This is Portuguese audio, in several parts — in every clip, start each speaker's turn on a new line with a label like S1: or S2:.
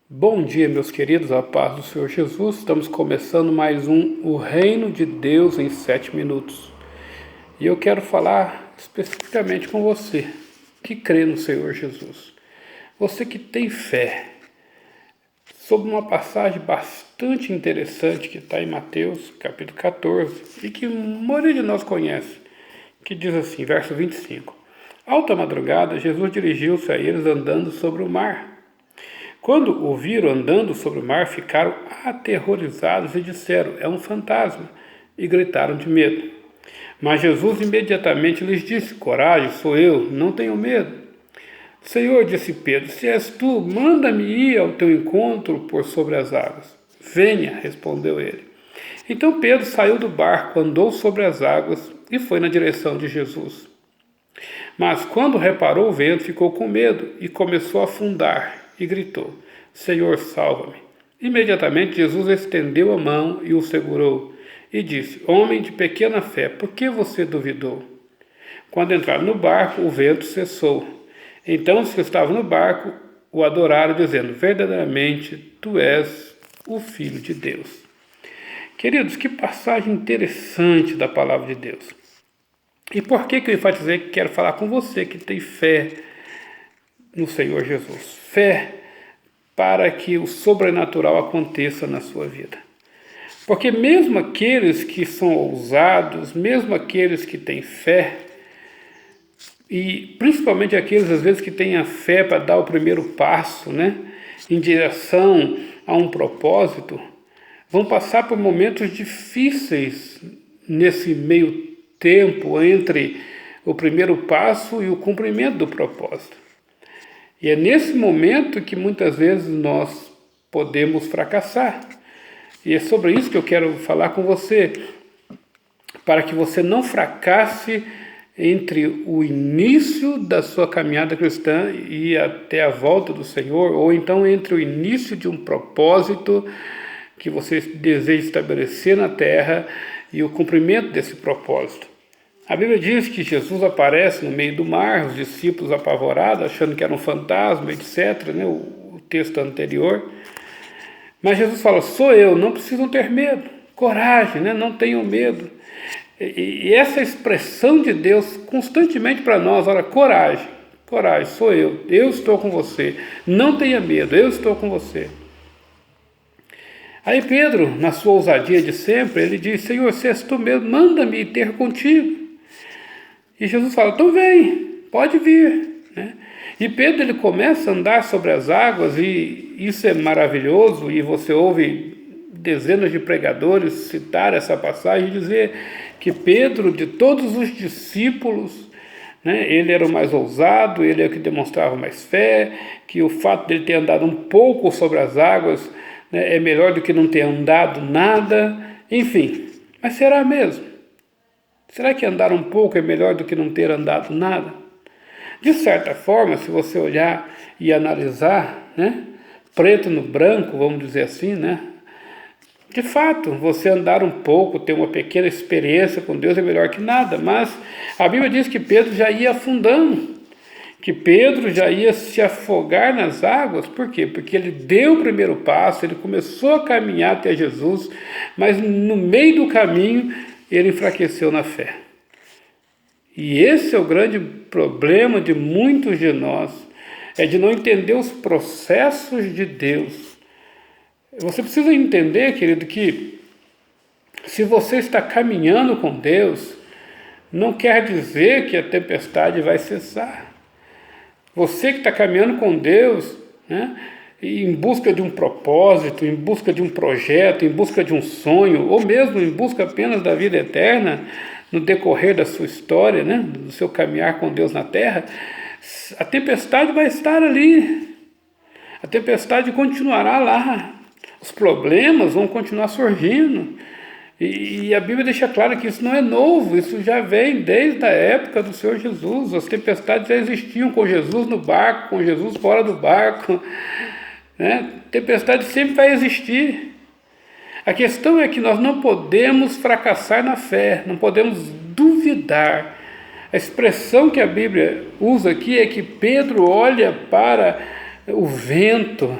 S1: Bom dia, meus queridos, a paz do Senhor Jesus. Estamos começando mais O Reino de Deus em 7 minutos. E eu quero falar especificamente com você que crê no Senhor Jesus. Você que tem fé, sobre uma passagem bastante interessante que está em Mateus, capítulo 14, e que a maioria de nós conhece, que diz assim, verso 25. Alta madrugada, Jesus dirigiu-se a eles andando sobre o mar. Quando o viram andando sobre o mar, ficaram aterrorizados e disseram, é um fantasma, e gritaram de medo. Mas Jesus imediatamente lhes disse, coragem, sou eu, não tenham medo. Senhor, disse Pedro, se és tu, manda-me ir ao teu encontro por sobre as águas. Venha, respondeu ele. Então Pedro saiu do barco, andou sobre as águas e foi na direção de Jesus. Mas quando reparou o vento, ficou com medo e começou a afundar e gritou, Senhor, salva-me. Imediatamente Jesus estendeu a mão e o segurou e disse, homem de pequena fé, por que você duvidou? Quando entraram no barco, o vento cessou. Então os que estavam no barco o adoraram, dizendo, verdadeiramente tu és o Filho de Deus. Queridos, que passagem interessante da palavra de Deus. E por que eu enfatizei que quero falar com você que tem fé no Senhor Jesus? Fé para que o sobrenatural aconteça na sua vida. Porque mesmo aqueles que são ousados, mesmo aqueles que têm fé, e principalmente aqueles às vezes que têm a fé para dar o primeiro passo, em direção a um propósito, vão passar por momentos difíceis nesse meio tempo entre o primeiro passo e o cumprimento do propósito. E é nesse momento que muitas vezes nós podemos fracassar. E é sobre isso que eu quero falar com você, para que você não fracasse entre o início da sua caminhada cristã e até a volta do Senhor, ou então entre o início de um propósito que você deseja estabelecer na terra e o cumprimento desse propósito. A Bíblia diz que Jesus aparece no meio do mar, os discípulos apavorados, achando que era um fantasma, etc., o texto anterior. Mas Jesus fala, sou eu, não precisam ter medo, coragem, não tenham medo. E essa expressão de Deus constantemente para nós, olha, coragem, sou eu estou com você, não tenha medo, eu estou com você. Aí Pedro, na sua ousadia de sempre, ele diz, Senhor, se és tu mesmo, manda-me ter contigo. E Jesus fala, então vem, pode vir. E Pedro ele começa a andar sobre as águas e isso é maravilhoso e você ouve dezenas de pregadores citar essa passagem e dizer que Pedro, de todos os discípulos, ele era o mais ousado, ele é o que demonstrava mais fé, que o fato dele ter andado um pouco sobre as águas é melhor do que não ter andado nada, enfim. Mas será mesmo? Será que andar um pouco é melhor do que não ter andado nada? De certa forma, se você olhar e analisar, preto no branco, vamos dizer assim, de fato, você andar um pouco, ter uma pequena experiência com Deus é melhor que nada, mas a Bíblia diz que Pedro já ia afundando, que Pedro já ia se afogar nas águas, por quê? Porque ele deu o primeiro passo, ele começou a caminhar até Jesus, mas no meio do caminho ele enfraqueceu na fé. E esse é o grande problema de muitos de nós, é de não entender os processos de Deus. Você precisa entender, querido, que se você está caminhando com Deus, não quer dizer que a tempestade vai cessar. Você que está caminhando com Deus, em busca de um propósito, em busca de um projeto, em busca de um sonho, ou mesmo em busca apenas da vida eterna, no decorrer da sua história, do seu caminhar com Deus na terra, a tempestade vai estar ali, a tempestade continuará lá, os problemas vão continuar surgindo, e a Bíblia deixa claro que isso não é novo, isso já vem desde a época do Senhor Jesus, as tempestades já existiam com Jesus no barco, com Jesus fora do barco, tempestade sempre vai existir. A questão é que nós não podemos fracassar na fé, não podemos duvidar. A expressão que a Bíblia usa aqui é que Pedro olha para o vento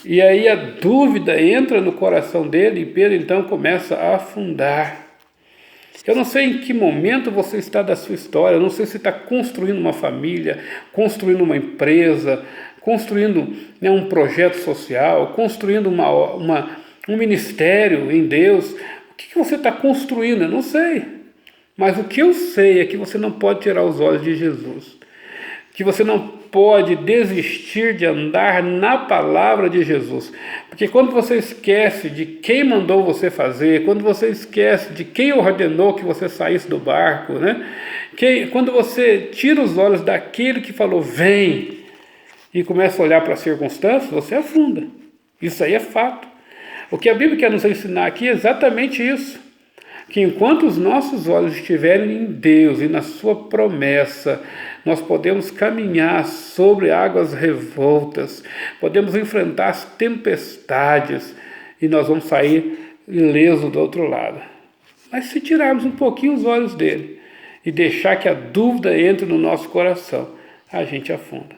S1: E aí a dúvida entra no coração dele e Pedro então começa a afundar. Eu não sei em que momento você está da sua história, eu não sei se está construindo uma família, construindo uma empresa, construindo, né, um projeto social, construindo um ministério em Deus. O que você está construindo? Eu não sei. Mas o que eu sei é que você não pode tirar os olhos de Jesus. Que você não pode desistir de andar na palavra de Jesus. Porque quando você esquece de quem mandou você fazer, quando você esquece de quem ordenou que você saísse do barco, né? Quando você tira os olhos daquele que falou, vem, e começa a olhar para as circunstâncias, você afunda. Isso aí é fato. O que a Bíblia quer nos ensinar aqui é exatamente isso. Que enquanto os nossos olhos estiverem em Deus e na sua promessa, nós podemos caminhar sobre águas revoltas, podemos enfrentar as tempestades e nós vamos sair ileso do outro lado. Mas se tirarmos um pouquinho os olhos dele e deixar que a dúvida entre no nosso coração, a gente afunda.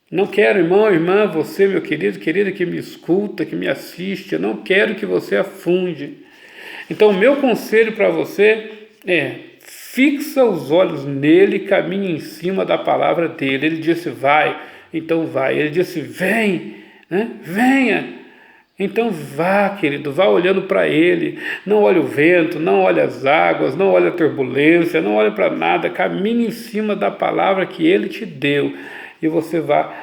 S1: Não quero, irmão, irmã, você, meu querido, querida que me escuta, que me assiste, eu não quero que você afunde. Então, o meu conselho para você é: fixa os olhos nele, caminhe em cima da palavra dele. Ele disse, vai, então vai. Ele disse, vem, né? Venha. Então vá, querido, vá olhando para ele. Não olhe o vento, não olhe as águas, não olhe a turbulência, não olhe para nada. Caminhe em cima da palavra que ele te deu. E você vá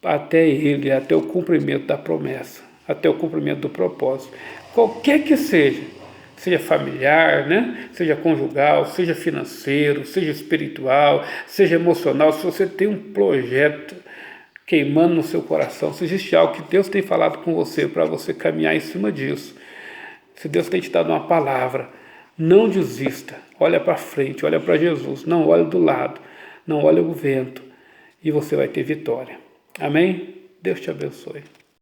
S1: até ele, até o cumprimento da promessa, até o cumprimento do propósito. Qualquer que seja familiar, né? Seja conjugal, seja financeiro, seja espiritual, seja emocional, se você tem um projeto queimando no seu coração, se existe algo que Deus tem falado com você para você caminhar em cima disso, se Deus tem te dado uma palavra, não desista, olha para frente, olha para Jesus, não olha do lado, não olha o vento, e você vai ter vitória. Amém? Deus te abençoe.